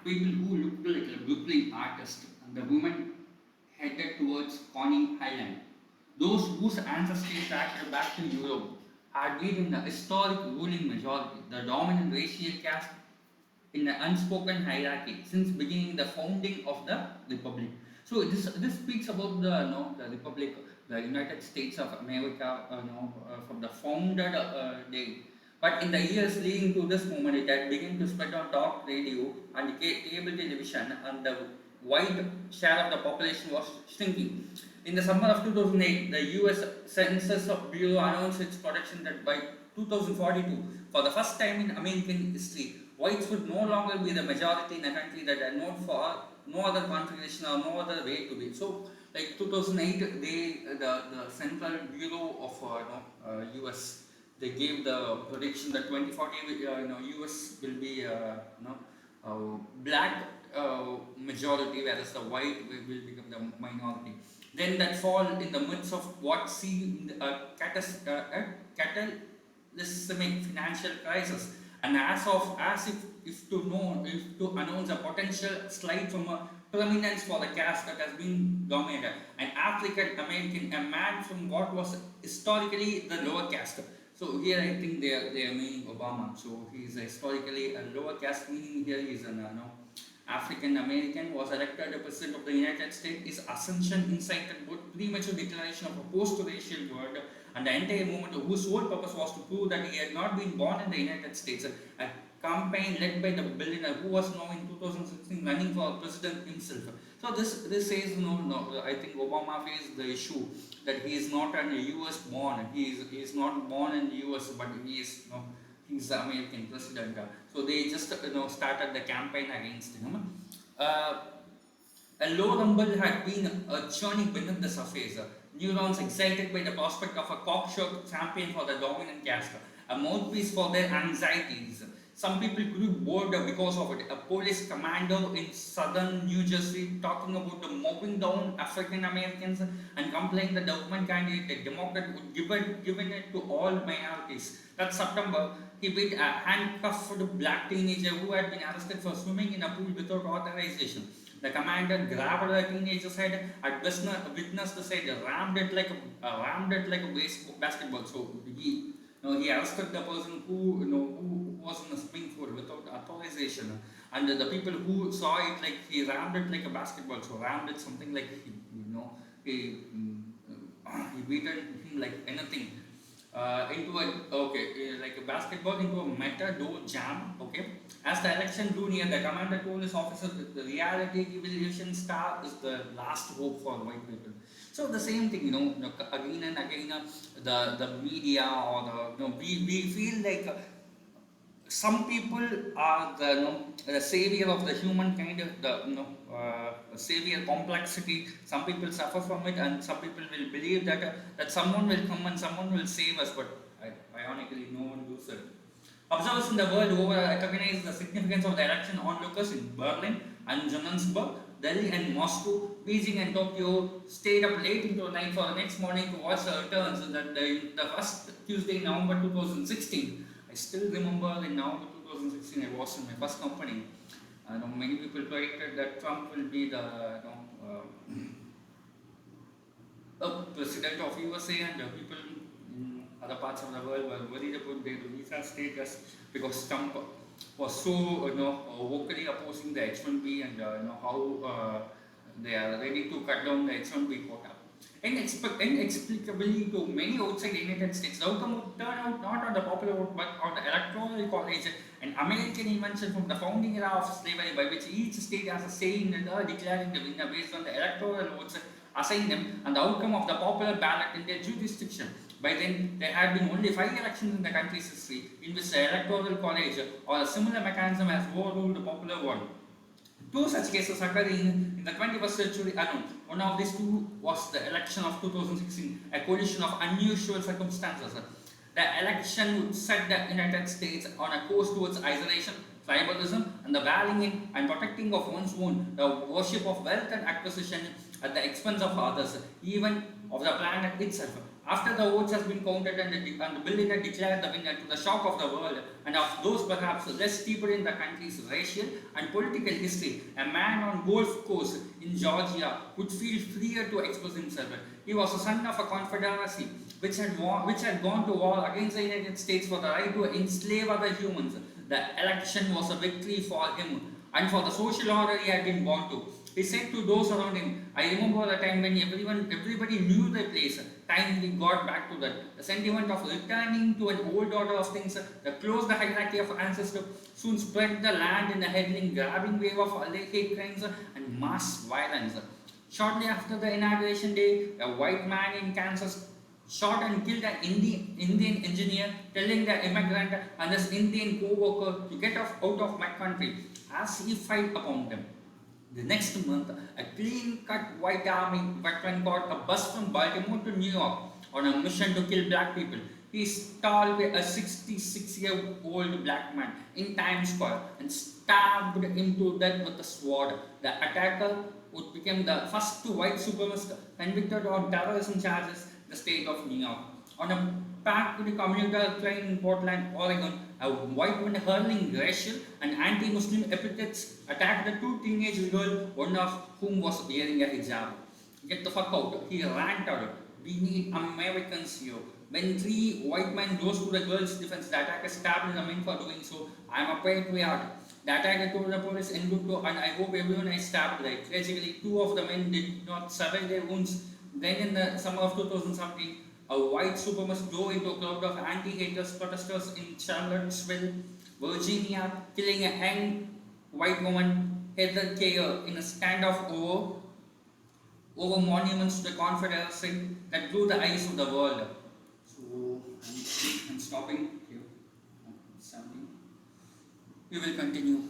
people who looked like a Brooklyn artist, and the woman headed towards Coney Island. Those whose ancestry tracked back to Europe had been in the historic ruling majority, the dominant racial caste in the unspoken hierarchy since beginning the founding of the republic. So this speaks about the the republic, the United States of America, from the founded day. But in the years leading to this moment, it had begun to spread on talk radio and cable television, and the wide share of the population was shrinking. In the summer of 2008, the U.S. Census Bureau announced its prediction that by 2042, for the first time in American history, whites would no longer be the majority in a country that had known for no other configuration or no other way to be. So, like 2008, the Central Bureau of U.S. they gave the prediction that 2040 U.S. will be black majority, whereas the white will become the minority. Then that fall in the midst of what seemed a cataclysmic financial crisis, and as if to announce a potential slide from a prominence for the caste that has been dominated, an African American, a man from what was historically the lower caste. So here I think they are meaning Obama. So he is historically a lower caste, meaning here he is an African American, was elected the President of the United States. His ascension incited both premature declaration of a post-racial world and the entire movement whose sole purpose was to prove that he had not been born in the United States. A campaign led by the billionaire who was now in 2016 running for president himself. So this says I think Obama faced the issue that he is not an US born. He is not born in the US, but he is he's the American president. So they just started the campaign against him. A low rumble had been churning beneath the surface. Neurons excited by the prospect of a cocksure champion for the dominant caste, a mouthpiece for their anxieties. Some people grew bored because of it. A police commando in southern New Jersey talking about the mowing down African Americans and complaining that the woman candidate, a Democrat, would give it to all minorities. That September, he beat a handcuffed black teenager who had been arrested for swimming in a pool without authorization. The commander grabbed the teenager's head, had witnessed the side, rammed it like a basketball. So he arrested the person who was in a swimming pool without authorization, and the people who saw it, like he rammed it like a basketball. So rammed it something like he beaten him like anything. Like a basketball into a metal door jam. Okay, as the election drew near, the commander told his officers that the reality evolution star is the last hope for white people. So the same thing, again and again, the media or we feel like some people are the savior of the humankind, savior complexity. Some people suffer from it, and some people will believe that someone will come and someone will save us, but ironically, no one does it. Observers in the world over recognize the significance of the election onlookers in Berlin and Johannesburg, Delhi and Moscow, Beijing and Tokyo stayed up late into the night for the next morning to watch the returns. That the first Tuesday, November 2016. I still remember in November 2016 I was in my first company. Many people predicted that Trump will be the president of USA, and people in other parts of the world were worried about their visa status because Trump was so vocally opposing the H-1B, and how they are ready to cut down the H-1B quota. Inexplicably to many outside the United States, the outcome would turn out not on the popular vote but on the electoral college, an American invention from the founding era of slavery, by which each state has a say in declaring the winner based on the electoral votes assigned them and the outcome of the popular ballot in their jurisdiction. By then, there had been only 5 elections in the country's history in which the electoral college or a similar mechanism has overruled the popular one. 2 such cases occurred in the 21st century alone. One of these 2 was the election of 2016, a collision of unusual circumstances. The election would set the United States on a course towards isolation, tribalism, and the valuing in and protecting of one's own, the worship of wealth and acquisition at the expense of others, even of the planet itself. After the votes has been counted and the billionaire declared the winner, to the shock of the world and of those perhaps less steeped in the country's racial and political history, a man on Gulf Coast in Georgia would feel freer to express himself. He was the son of a confederacy which had gone to war against the United States for the right to enslave other humans. The election was a victory for him and for the social order he had been born to. He said to those around him, I remember the time when everybody knew their place. Time we got back to that. The sentiment of returning to an old order of things that closed the hierarchy of ancestors soon spread the land in a headling, grabbing wave of hate crimes and mass violence. Shortly after the inauguration day, a white man in Kansas shot and killed an Indian engineer, telling the immigrant and his Indian co-worker to get out of my country as he fired upon them. The next month, a clean-cut white army veteran caught a bus from Baltimore to New York on a mission to kill black people. He stalled a 66-year-old black man in Times Square and stabbed him to death with a sword. The attacker would become the first white supremacist convicted on terrorism charges in the state of New York. On a packed commuter train in Portland, Oregon, a white man hurling racial and anti-Muslim epithets attacked the two teenage girls, one of whom was wearing a hijab. Get the fuck out, he ranted. We need Americans here. When three white men rose to the girl's defense, the attacker stabbed the men for doing so. I am a patriot. The attacker told the police en route and I hope everyone I stabbed right. Tragically, two of the men did not survive their wounds. Then in the summer of 2017, a white supremacist drove into a crowd of anti-haters protesters in Charlottesville, Virginia, killing a young white woman, Heather Keyer, in a standoff over monuments to the Confederacy that drew the eyes of the world. So, I'm stopping here. 17. We will continue.